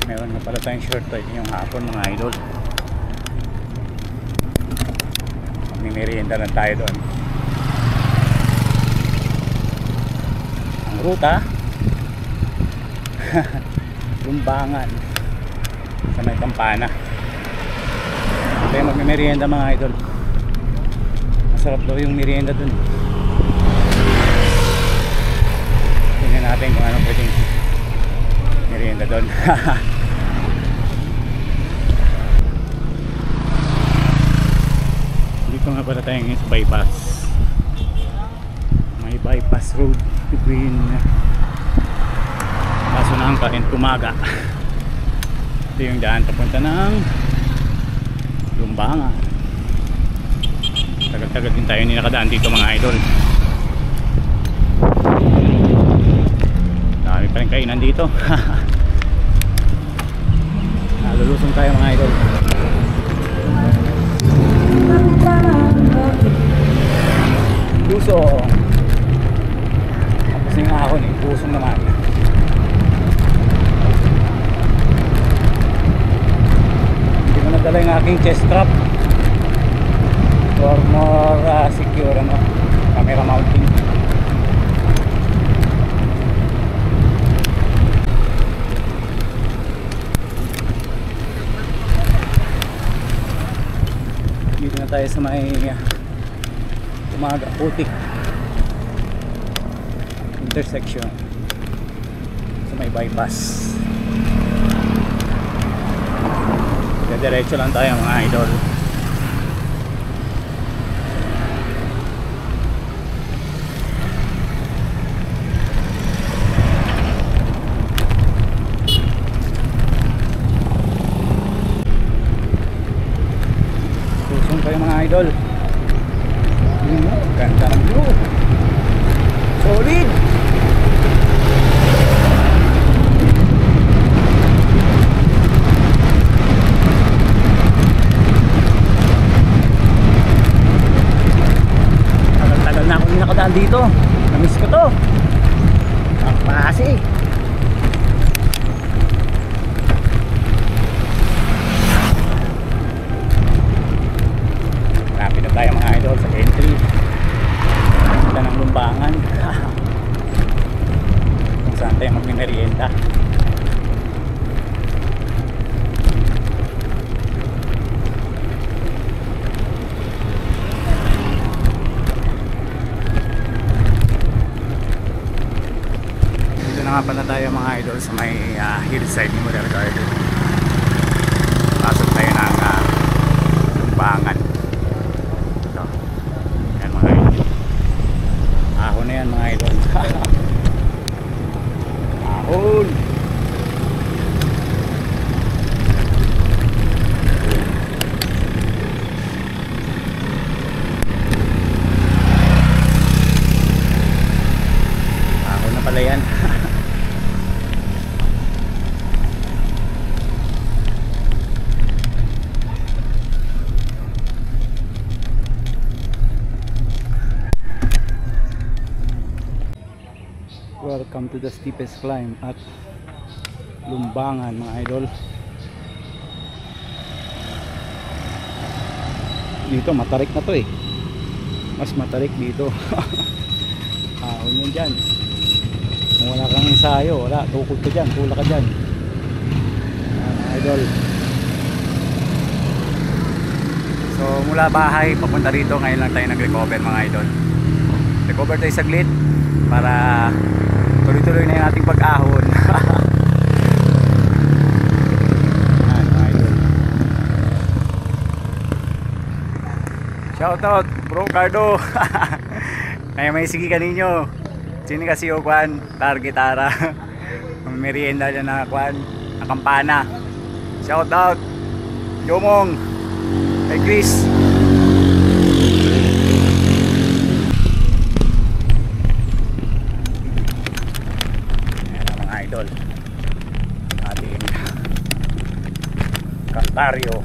Meron na pala tayong short tayo yung hapon mga idol. Magmimerienda lang tayo doon. Ang ruta Lumbangan sa may Campana. Kaya magmimerienda mga idol. Masarap daw yung merienda doon. Tingnan natin kung ano pwedeng merienda doon. Dito nga pala tayo ngayon sa bypass. May bypass road between Kasunangka and Tumaga. Ito yung daan papunta ng Lumbangan. Tagal-tagal din tayo nakadaan dito mga idol. Dami pa rin kainan dito. Nalulusong tayo mga idol. Puso. Tapos yung ahon eh, pusong naman. Hindi ko nadala yung aking chest strap for more secure camera mounting. Dito na tayo sa may Tumaga Putik intersection sa may bypass. Diretso lang tayo mga idol. Pusong kayo mga idol. Ganda ng view. Solid. Tagal-tagal na akong nakadaan dito. Namiss ko to. Ang pasi. Rapid na tayo mga idol sa entry ng Lumbangan. Kung saan tayo magmimerienda. Dito na nga pala tayo mga idol sa may hillside ni Model Garden. Pasok tayo ng Lumbangan. Ahon na yan mga idol. Ahon. Ahon na pala yan. Welcome to the steepest climb at Lumbangan mga idol. Dito matarik na to eh. Mas matarik dito. Ahon yun dyan. Kung wala kang ensayo, wala, tukod ka dyan, tula ka dyan mga idol. So mula bahay papunta rito, ngayon lang tayo nag-recover mga idol. Recover tayo saglit para tuloy-tuloy na yung ating pag-ahon. Shoutout Bro Cardo. Kaya may sige ka ninyo. Sini kasi yung kwan Targetara. Merienda dyan na kwan na Campana. Shoutout Jomong kay Chris. Idol ating Calvario.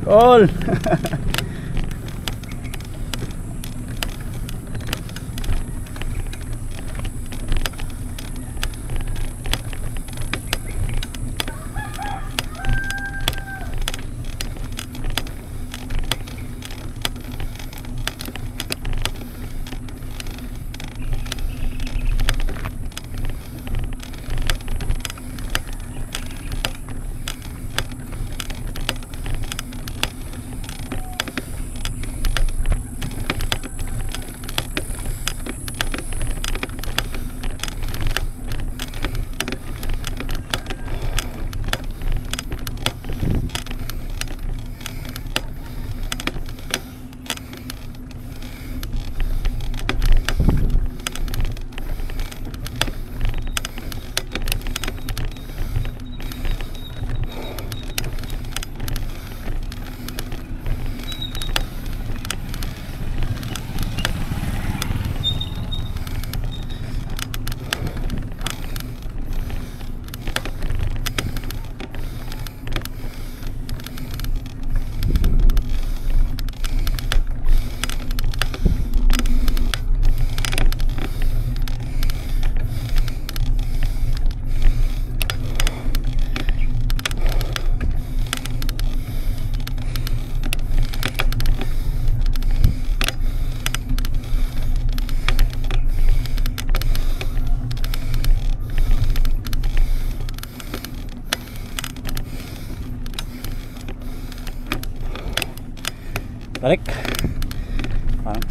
All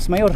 Mas Mayor.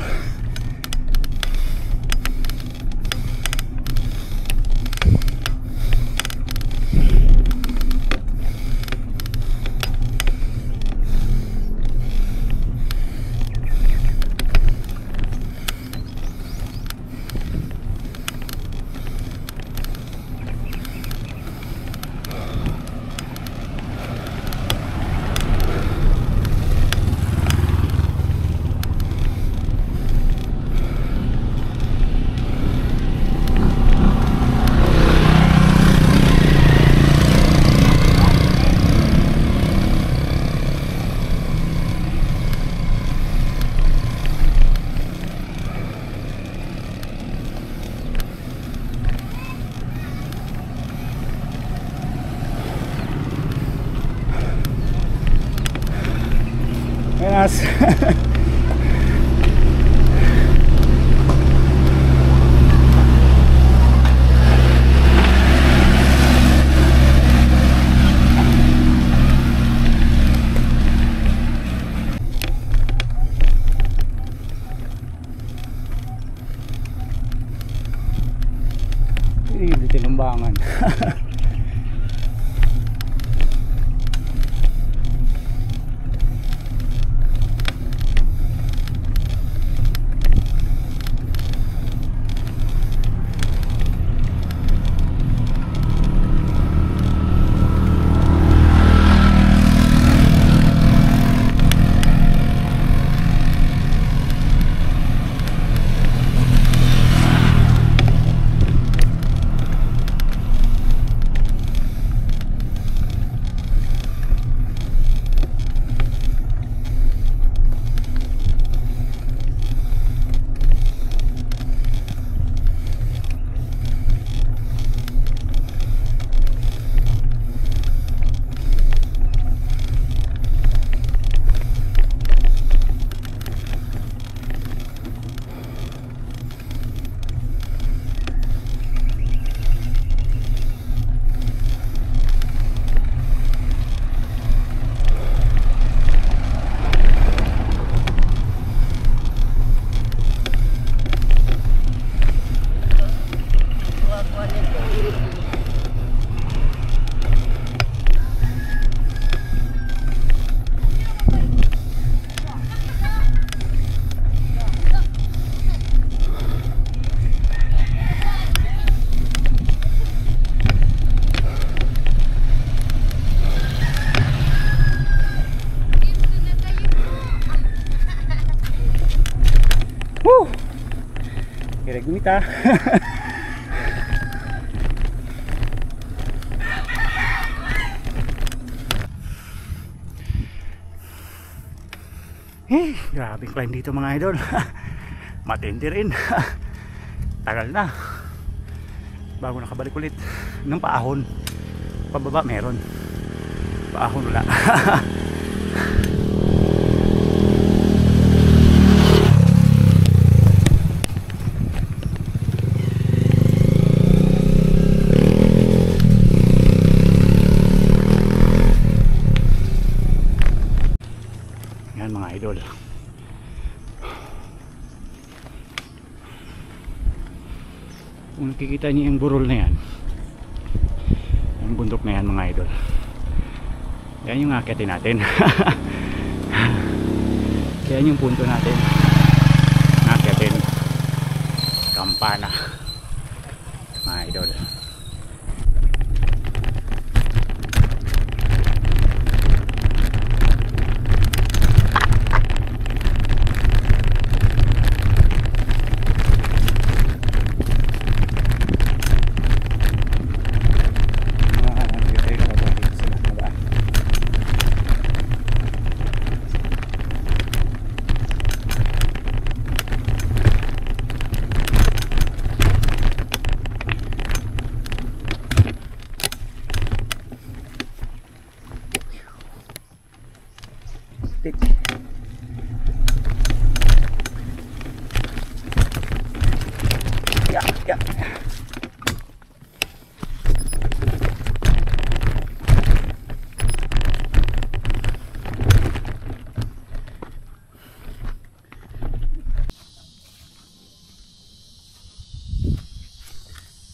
Yes. Hindi tinumbangan. Kira gumita. Grabe climb dito mga idol. Matindi rin. Tagal na bago nakabalik ulit ng paahon. Pababa meron, paahon wala. Yan mga idol. Kung nakikita niyo yung burol na yan, yung bundok na yan mga idol, yan yung akitin natin. Yan yung punto natin, akitin Campana mga idol. Ya.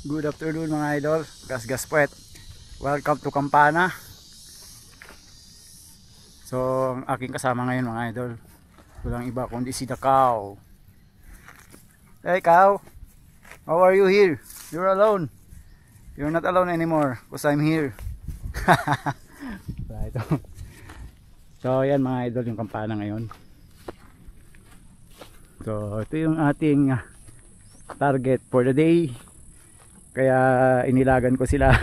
Good afternoon mga idol. Gas puwet. Welcome to Campana. So ang aking kasama ngayon mga idol, walang iba kundi si The Cow. Hey Cow, how are you here? You're alone. You're not alone anymore because I'm here. So yan mga idol, yung Campana ngayon. So ito yung ating target for the day. Kaya inilagan ko sila.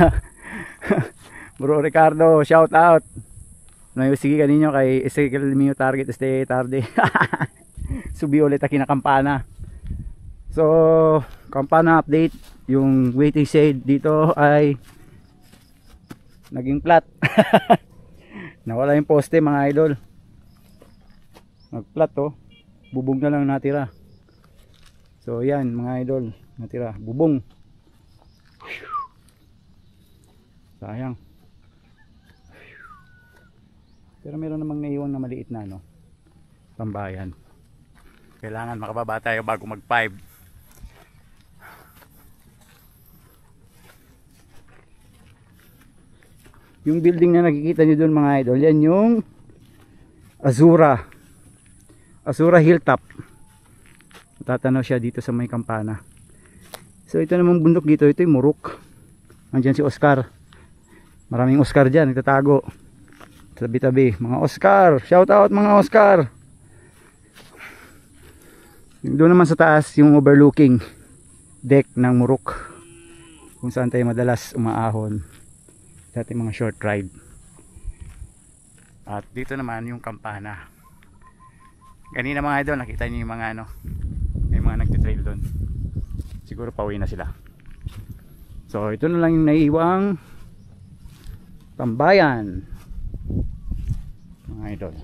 Bro Ricardo, shout out. Sige kaninyo kay Ezekiel Mio target stay tarde. Subi ulit aki na Campana. So Campana update. Yung waiting shade dito ay naging flat. Nawala yung poste mga idol. Nag flat to. Bubong na lang natira. So yan mga idol, natira bubong. Sayang. Pero meron namang naiwan na maliit na tambayan. Kailangan makababa tayo bago mag 5. Yung building na nakikita nyo doon mga idol, yan yung Azura Hilltop. Tatanaw siya dito sa may Campana. So ito namang bundok dito, ito yung Muruk. Andyan si Oscar. Maraming Oscar dyan, nagtatago. Tabi-tabi, mga Oscar. Shout out mga Oscar. Doon naman sa taas, yung overlooking deck ng Muruk. Kung saan tayo madalas umaahon. Dati mga short ride. At dito naman yung Campana. Kanina mga idol, nakita niyo yung mga may mga nagtitrail doon. Siguro pauwi na sila. So ito na lang yung naiiwang tambayan mga idol.